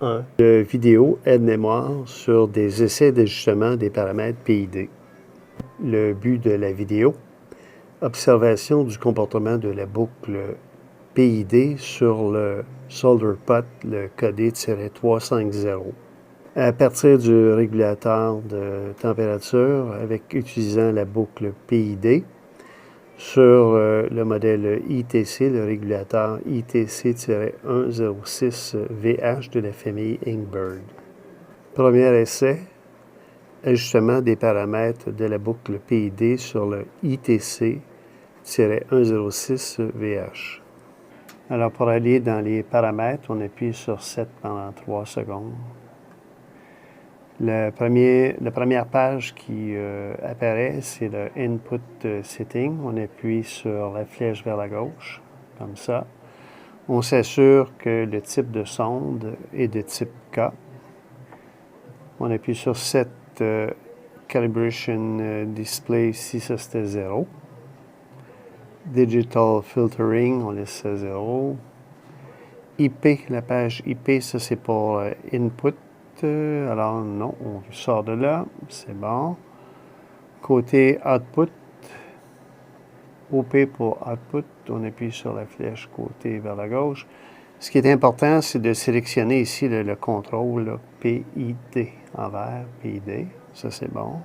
Le vidéo aide-mémoire sur des essais d'ajustement des paramètres PID. Le but de la vidéo, observation du comportement de la boucle PID sur le solder pot, le codé-350. À partir du régulateur de température, utilisant la boucle PID, sur le modèle ITC, le régulateur ITC-106VH de la famille Inkbird. Premier essai, ajustement des paramètres de la boucle PID sur le ITC-106VH. Alors, pour aller dans les paramètres, on appuie sur 7 pendant 3 secondes. La première page qui apparaît, c'est le Input Setting. On appuie sur la flèche vers la gauche, comme ça. On s'assure que le type de sonde est de type K. On appuie sur Set Calibration Display si ça c'était 0. Digital Filtering, on laisse à 0. IP, la page IP, ça c'est pour Input. Alors non, on sort de là, c'est bon. Côté Output, OP pour Output, on appuie sur la flèche côté vers la gauche. Ce qui est important, c'est de sélectionner ici le contrôle là, PID en vert, PID, ça c'est bon.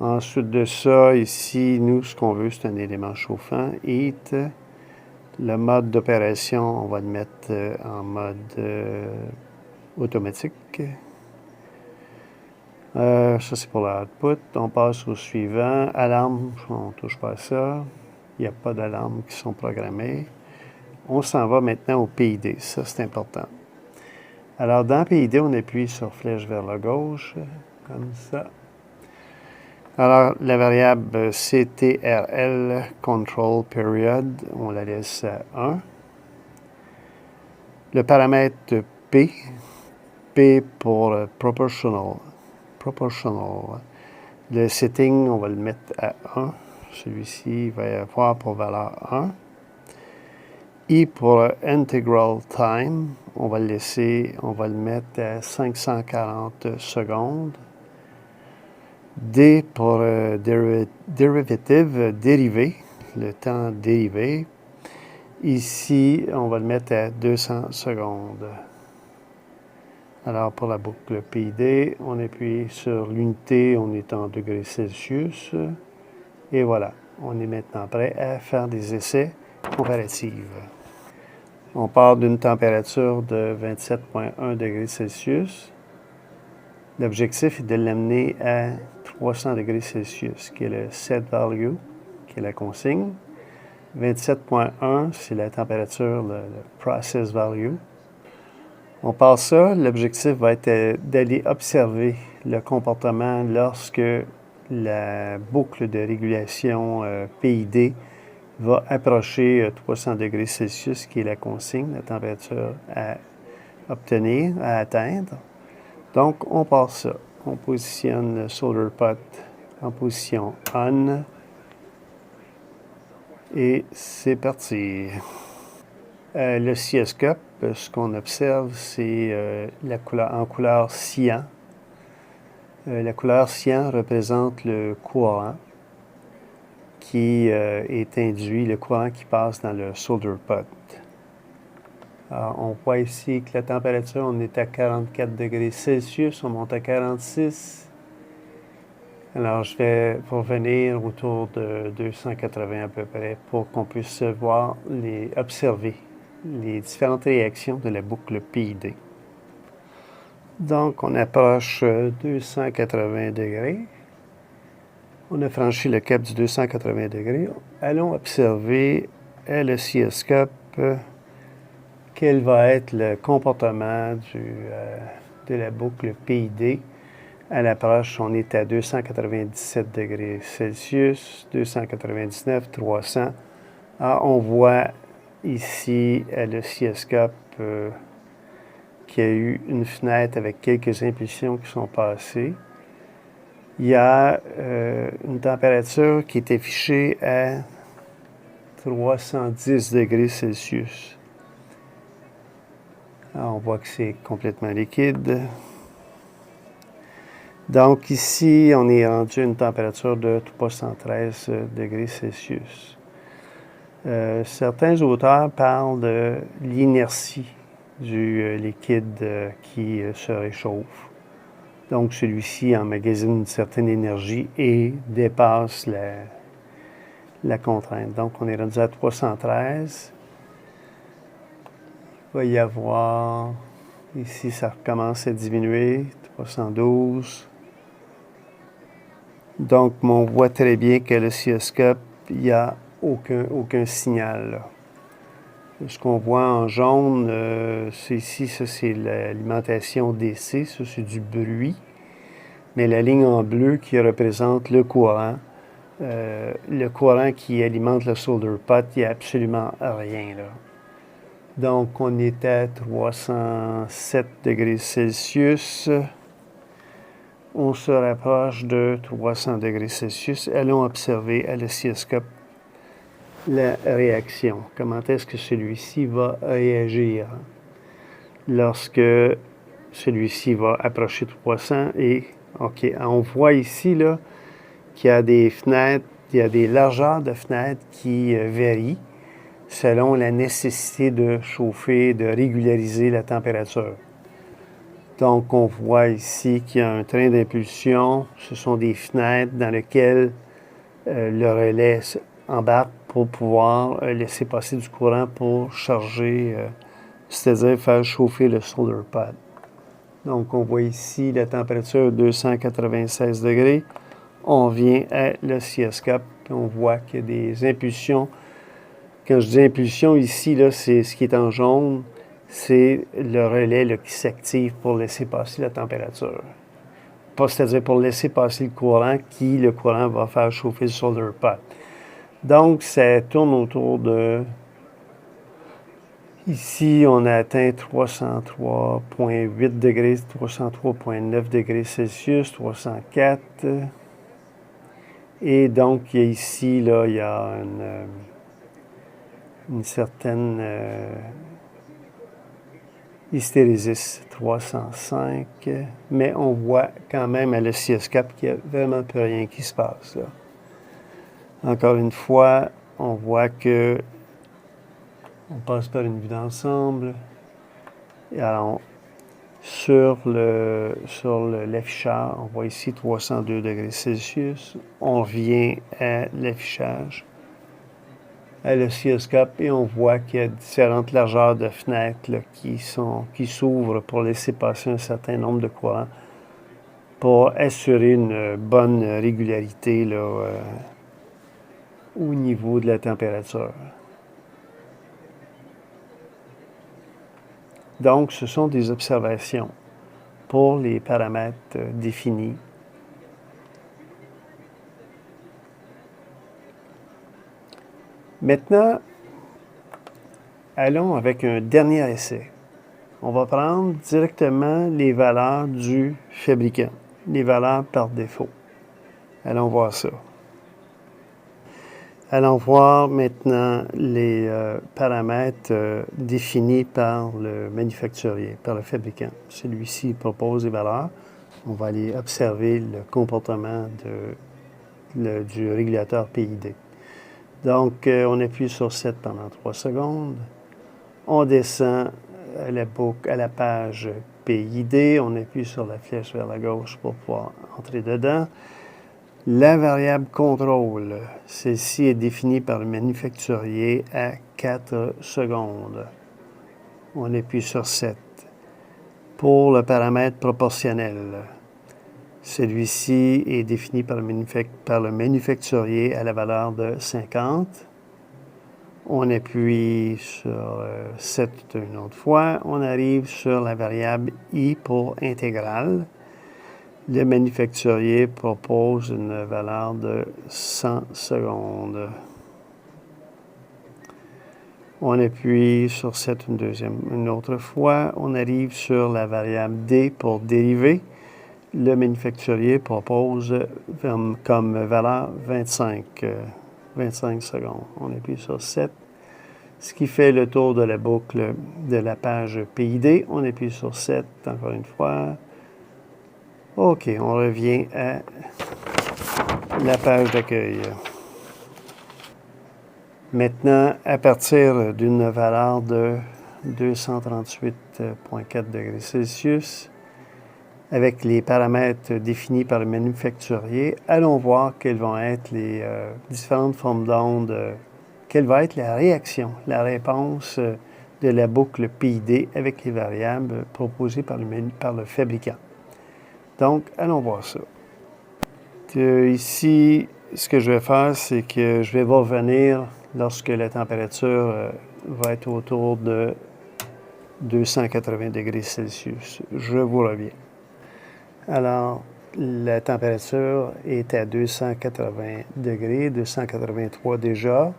Ensuite de ça, ici, nous, ce qu'on veut, c'est un élément chauffant, Heat. Le mode d'opération, on va le mettre en mode automatique. Ça, c'est pour l'output. On passe au suivant. Alarme, on ne touche pas à ça. Il n'y a pas d'alarmes qui sont programmées. On s'en va maintenant au PID. Ça, c'est important. Alors, dans PID, on appuie sur flèche vers la gauche, comme ça. Alors, la variable CTRL, Control Period, on la laisse à 1. Le paramètre P, P pour Proportional. Le setting, on va le mettre à 1. Celui-ci va y avoir pour valeur 1. I pour Integral Time, on va le mettre à 540 secondes. D pour Derivative, dérivé, le temps dérivé. Ici, on va le mettre à 200 secondes. Alors, pour la boucle PID, on appuie sur l'unité, on est en degrés Celsius. Et voilà, on est maintenant prêt à faire des essais comparatifs. On part d'une température de 27,1 degrés Celsius. L'objectif est de l'amener à 300 degrés Celsius, qui est le set value, qui est la consigne. 27,1, c'est la température, le process value. On passe ça, l'objectif va être d'aller observer le comportement lorsque la boucle de régulation PID va approcher 300 degrés Celsius, qui est la consigne, la température à obtenir, à atteindre. Donc, on passe ça. On positionne le solder pot en position on. Et c'est parti. Le oscilloscope, ce qu'on observe, c'est en couleur cyan. La couleur cyan représente le courant qui est induit, le courant qui passe dans le solder pot. Alors, on voit ici que la température, on est à 44 degrés Celsius, on monte à 46. Alors, je vais revenir autour de 280 à peu près pour qu'on puisse observer les différentes réactions de la boucle PID. Donc, on approche 280 degrés. On a franchi le cap du 280 degrés. Allons observer à l'oscilloscope quel va être le comportement de la boucle PID. À l'approche, on est à 297 degrés Celsius, 299, 300. Alors, on voit ici à l'oscilloscope qu'il y a eu une fenêtre avec quelques impulsions qui sont passées. Il y a une température qui est affichée à 310 degrés Celsius. Alors, on voit que c'est complètement liquide. Donc ici, on est rendu à une température de 313 degrés Celsius. Certains auteurs parlent de l'inertie du liquide qui se réchauffe. Donc celui-ci emmagasine une certaine énergie et dépasse la contrainte. Donc on est rendu à 313. Il va y avoir, ici ça recommence à diminuer, 312. Donc on voit très bien que l'oscilloscope, il n'y a aucun signal là. Ce qu'on voit en jaune, c'est ici, ça c'est l'alimentation DC, ça c'est du bruit. Mais la ligne en bleu qui représente le courant qui alimente le solder pot, il n'y a absolument rien là. Donc on est à 307 degrés Celsius. On se rapproche de 300 degrés Celsius. Allons observer à l'oscilloscope la réaction. Comment est-ce que celui-ci va réagir lorsque celui-ci va approcher 300 et OK, on voit ici là qu'il y a des fenêtres, il y a des largeurs de fenêtres qui varient selon la nécessité de chauffer, de régulariser la température. Donc, on voit ici qu'il y a un train d'impulsion. Ce sont des fenêtres dans lesquelles le relais embarque pour pouvoir laisser passer du courant pour charger, c'est-à-dire faire chauffer le solder pad. Donc, on voit ici la température 296 degrés. On vient à l'oscilloscope et on voit qu'il y a des impulsions. Quand je dis impulsion ici, là, c'est ce qui est en jaune, c'est le relais là, qui s'active pour laisser passer la température. Pas, c'est-à-dire pour laisser passer le courant va faire chauffer le solder pot. Donc, ça tourne autour de... Ici, on a atteint 303,8 degrés, 303,9 degrés Celsius, 304. Et donc, ici, là, il y a une certaine hystérésis, 305. Mais on voit quand même à l'oscilloscope qu'il n'y a vraiment plus rien qui se passe, là. Encore une fois, on voit que on passe par une vue d'ensemble. Alors, sur l'affichage, on voit ici 302 degrés Celsius. On revient à l'affichage, à l'oscilloscope, et on voit qu'il y a différentes largeurs de fenêtres là, qui s'ouvrent pour laisser passer un certain nombre de courants pour assurer une bonne régularité là, au niveau de la température. Donc, ce sont des observations pour les paramètres définis. Maintenant, allons avec un dernier essai. On va prendre directement les valeurs du fabricant, les valeurs par défaut. Allons voir ça. Allons voir maintenant les paramètres définis par le manufacturier, par le fabricant. Celui-ci propose des valeurs. On va aller observer le comportement du régulateur PID. Donc, on appuie sur 7 pendant 3 secondes. On descend à la page PID. On appuie sur la flèche vers la gauche pour pouvoir entrer dedans. La variable contrôle, celle-ci est définie par le manufacturier à 4 secondes. On appuie sur 7. Pour le paramètre proportionnel, celui-ci est défini par le manufacturier à la valeur de 50. On appuie sur 7 une autre fois. On arrive sur la variable I pour intégrale. Le manufacturier propose une valeur de 100 secondes. On appuie sur 7 une autre fois. On arrive sur la variable D pour dérivé. Le manufacturier propose comme valeur 25 secondes. On appuie sur 7. ce qui fait le tour de la boucle de la page PID. On appuie sur 7 encore une fois. OK, on revient à la page d'accueil. Maintenant, à partir d'une valeur de 238,4 degrés Celsius, avec les paramètres définis par le manufacturier, allons voir quelles vont être les différentes formes d'onde, quelle va être la réaction, la réponse de la boucle PID avec les variables proposées par le fabricant. Donc, allons voir ça. Ici, ce que je vais faire, c'est que je vais revenir lorsque la température va être autour de 280 degrés Celsius. Je vous reviens. Alors, la température est à 280 degrés, 283 déjà.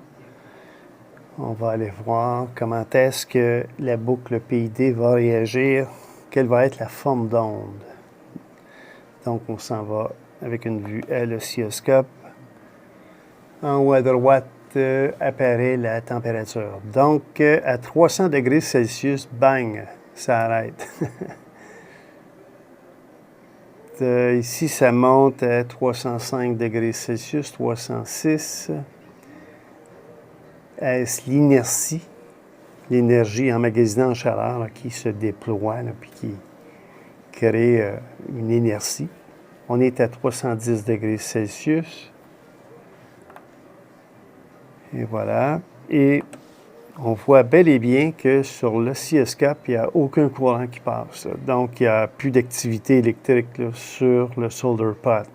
On va aller voir comment est-ce que la boucle PID va réagir, quelle va être la forme d'onde. Donc, on s'en va avec une vue à l'oscilloscope. En haut à droite apparaît la température. Donc, à 300 degrés Celsius, bang, ça arrête. Ici, ça monte à 305 degrés Celsius, 306. Est-ce l'inertie, l'énergie emmagasinée en chaleur là, qui se déploie, là, puis qui crée une inertie? On est à 310 degrés Celsius. Et voilà. Et on voit bel et bien que sur l'oscilloscope, il n'y a aucun courant qui passe. Donc, il n'y a plus d'activité électrique là, sur le solder pot.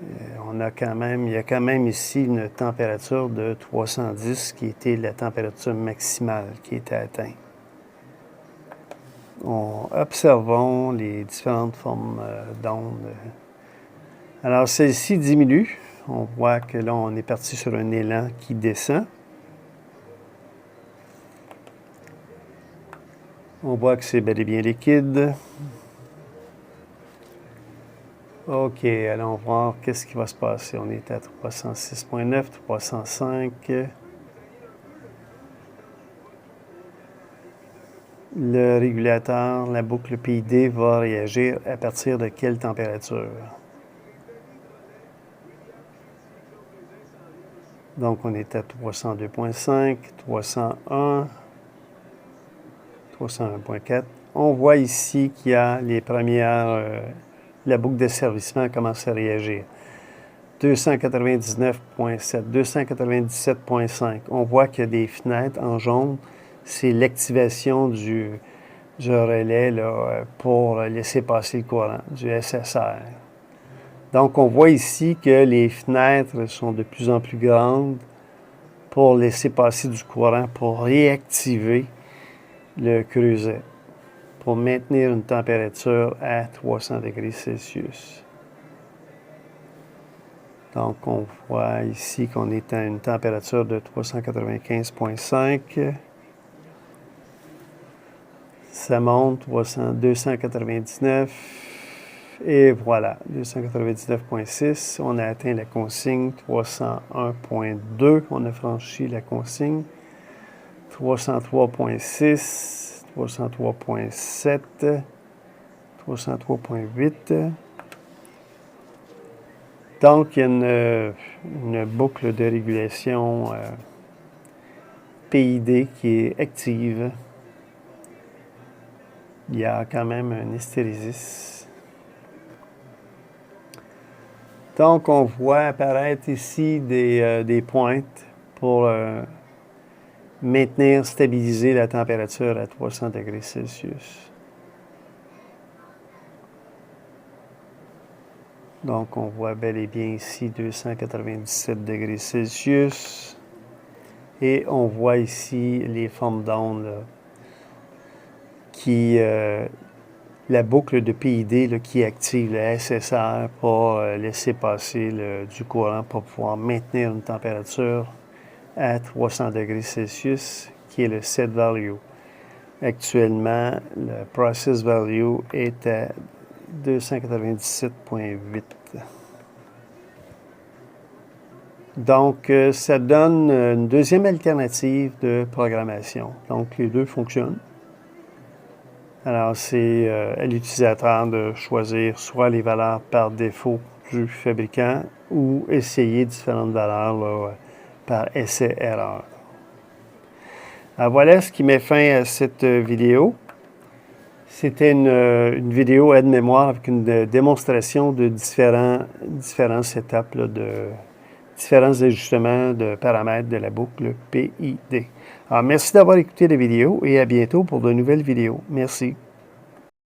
Il y a quand même ici une température de 310 qui était la température maximale qui était atteinte. Observons les différentes formes d'ondes. Alors, celle-ci diminue. On voit que là, on est parti sur un élan qui descend. On voit que c'est bel et bien liquide. OK, allons voir qu'est-ce qui va se passer. On est à 306,9, 305. Le régulateur, la boucle PID va réagir à partir de quelle température? Donc, on est à 302,5, 301, 301,4. On voit ici qu'il y a les premières... la boucle d'asservissement commence à réagir. 299,7, 297,5. On voit qu'il y a des fenêtres en jaune. C'est l'activation du relais là, pour laisser passer le courant, du SSR. Donc, on voit ici que les fenêtres sont de plus en plus grandes pour laisser passer du courant, pour réactiver le creuset, pour maintenir une température à 300 degrés Celsius. Donc, on voit ici qu'on est à une température de 395,5. Ça monte, 299. Et voilà, 299,6. On a atteint la consigne 301,2. On a franchi la consigne. 303,6, 303,7, 303,8. Donc, il y a une boucle de régulation PID qui est active. Il y a quand même un hystérésis. Donc, on voit apparaître ici des pointes pour maintenir, stabiliser la température à 300 degrés Celsius. Donc, on voit bel et bien ici 297 degrés Celsius. Et on voit ici les formes d'ondes qui... la boucle de PID là, qui active le SSR pour laisser passer du courant pour pouvoir maintenir une température à 300 degrés Celsius, qui est le set value. Actuellement, le process value est à 297,8. Donc, ça donne une deuxième alternative de programmation. Donc, les deux fonctionnent. Alors, c'est à l'utilisateur de choisir soit les valeurs par défaut du fabricant ou essayer différentes valeurs là, par essai-erreur. Alors, voilà ce qui met fin à cette vidéo. C'était une vidéo aide-mémoire avec une démonstration de différents setups là, de différents ajustements de paramètres de la boucle PID. Alors, merci d'avoir écouté la vidéo et à bientôt pour de nouvelles vidéos. Merci.